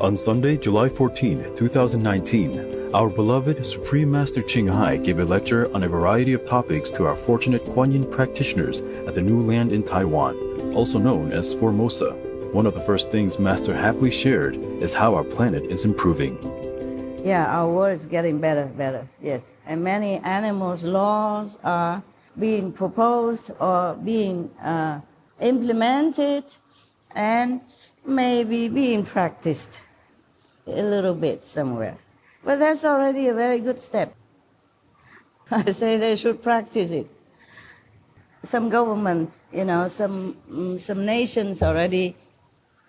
On Sunday, July 14, 2019, our beloved Supreme Master Ching gave a lecture on a variety of topics to our fortunate Quan Yin practitioners at the new land in Taiwan, also known as Formosa. One of the first things Master happily shared is how our planet is improving. Yeah, our world is getting better, yes. And many animals' laws are being proposed or being implemented and maybe being practiced a little bit somewhere. But that's already a very good step. I say they should practice it. Some governments, some nations already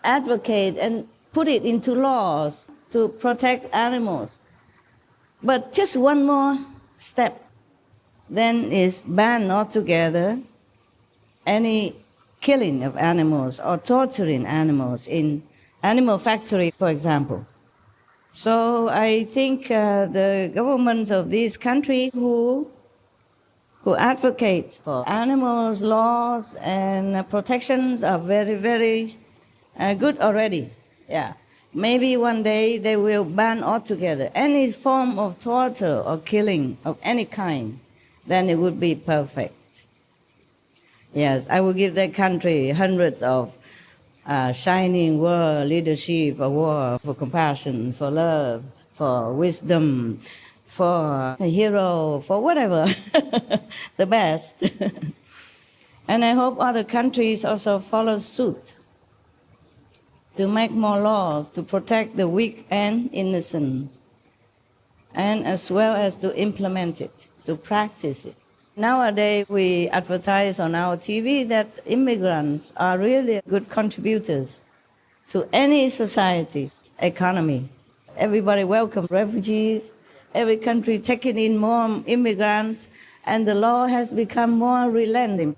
advocate and put it into laws to protect animals. But just one more step, then is ban altogether any killing of animals or torturing animals in animal factories, for example. So I think the governments of these countries who advocate for animals' laws and protections are very, very good already. Yeah. Maybe one day they will ban altogether any form of torture or killing of any kind. Then it would be perfect. Yes, I will give that country hundreds of shining world leadership awards for compassion, for love, for wisdom, for a hero, for whatever, the best. And I hope other countries also follow suit to make more laws to protect the weak and innocent, and as well as to implement it, to practice it. Nowadays, we advertise on our TV that immigrants are really good contributors to any society's economy. Everybody welcomes refugees, every country taking in more immigrants, and the law has become more relenting.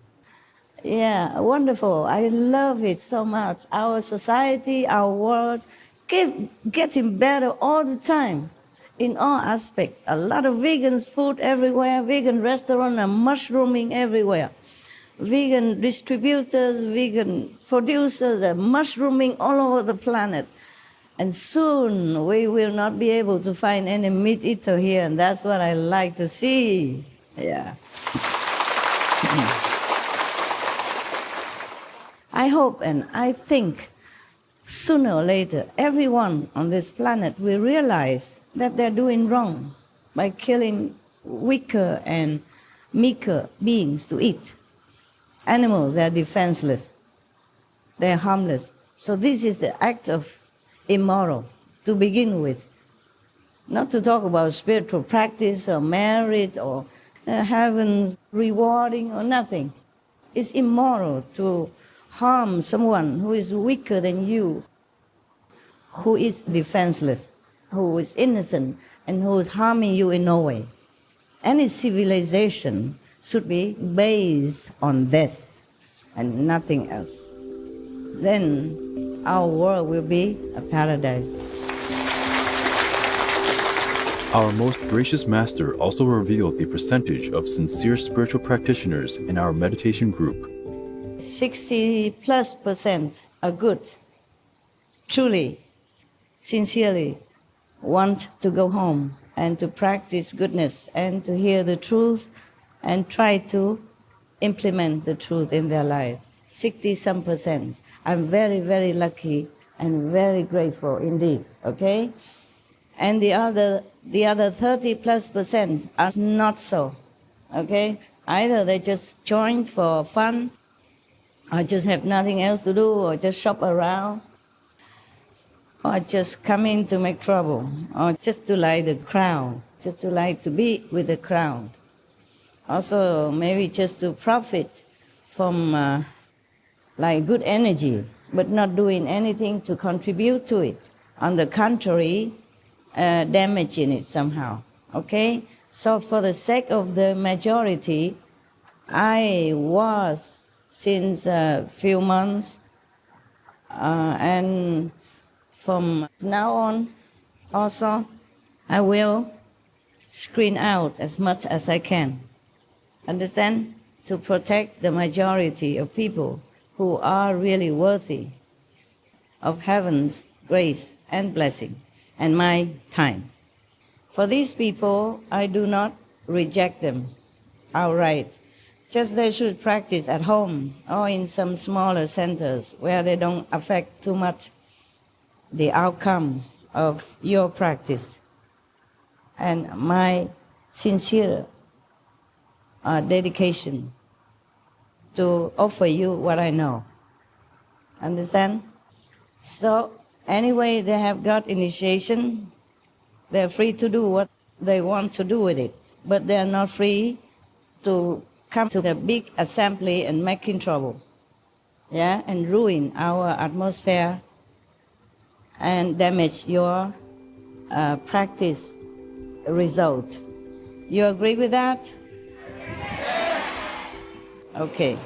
Yeah, wonderful. I love it so much. Our society, our world, getting better all the time in all aspects. A lot of vegan food everywhere, vegan restaurants are mushrooming everywhere. Vegan distributors, vegan producers are mushrooming all over the planet. And soon we will not be able to find any meat eater here, and that's what I like to see. Yeah. I hope and I think sooner or later everyone on this planet will realize that they're doing wrong by killing weaker and meeker beings to eat. Animals, they're defenseless, they're harmless. So this is the act of immoral to begin with. Not to talk about spiritual practice or merit or heaven's rewarding or nothing. It's immoral to harm someone who is weaker than you, who is defenseless, who is innocent, and who is harming you in no way. Any civilization should be based on this and nothing else. Then our world will be a paradise. Our most gracious Master also revealed the percentage of sincere spiritual practitioners in our meditation group. 60+% are good, truly, sincerely want to go home and to practice goodness and to hear the truth and try to implement the truth in their lives. 60-some%. I'm very, very lucky and very grateful indeed, okay? And the other 30+% are not so, okay? Either they just joined for fun, or just have nothing else to do, or just shop around, or just come in to make trouble, or just to like the crowd, just to like to be with the crowd. Also, maybe just to profit from like good energy, but not doing anything to contribute to it. On the contrary, damaging it somehow, okay? So for the sake of the majority, I was since a few months, and from now on also, I will screen out as much as I can. Understand? To protect the majority of people who are really worthy of heaven's grace and blessing and my time. For these people, I do not reject them outright. Just they should practice at home or in some smaller centers where they don't affect too much the outcome of your practice. And my sincere dedication to offer you what I know. Understand? So anyway, they have got initiation. They're free to do what they want to do with it, but they're not free to come to the big assembly and making trouble, yeah, and ruin our atmosphere and damage your practice result. You agree with that? Okay.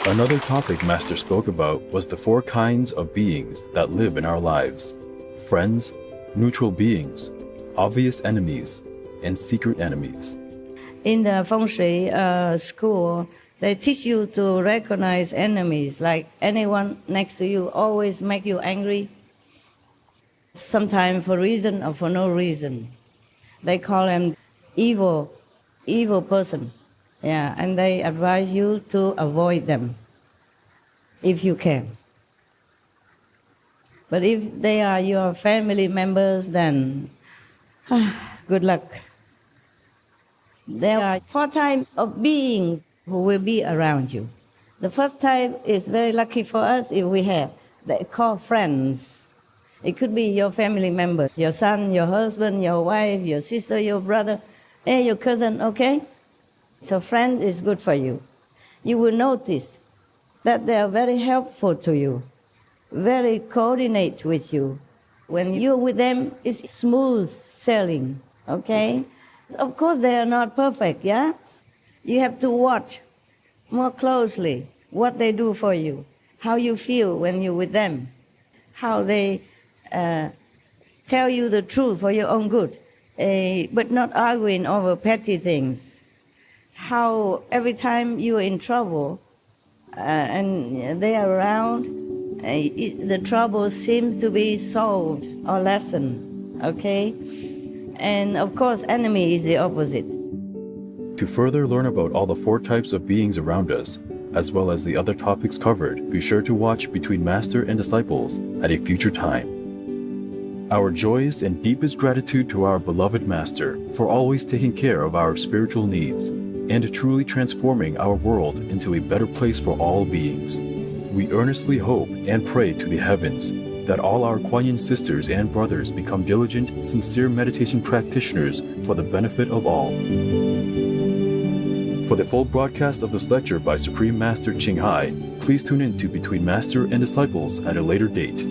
Another topic Master spoke about was the 4 kinds of beings that live in our lives: friends, neutral beings, obvious enemies, and secret enemies. In the Feng Shui school, they teach you to recognize enemies, like anyone next to you always make you angry, sometimes for reason or for no reason. They call them evil person. Yeah, and they advise you to avoid them if you can. But if they are your family members, then good luck. There are 4 types of beings who will be around you. The first type is very lucky for us if we have. They call friends. It could be your family members, your son, your husband, your wife, your sister, your brother, your cousin, okay? So friend is good for you. You will notice that they are very helpful to you, very coordinate with you. When you're with them, it's smooth sailing, okay? Of course, they are not perfect, yeah? You have to watch more closely what they do for you, how you feel when you're with them, how they tell you the truth for your own good, but not arguing over petty things. How every time you're in trouble and they are around, the trouble seems to be solved or lessened, okay? And of course, enemy is the opposite. To further learn about all the 4 types of beings around us, as well as the other topics covered, be sure to watch Between Master and Disciples at a future time. Our joyous and deepest gratitude to our beloved Master for always taking care of our spiritual needs and truly transforming our world into a better place for all beings. We earnestly hope and pray to the heavens that all our Quan Yin sisters and brothers become diligent, sincere meditation practitioners for the benefit of all. For the full broadcast of this lecture by Supreme Master Ching, please tune in to Between Master and Disciples at a later date.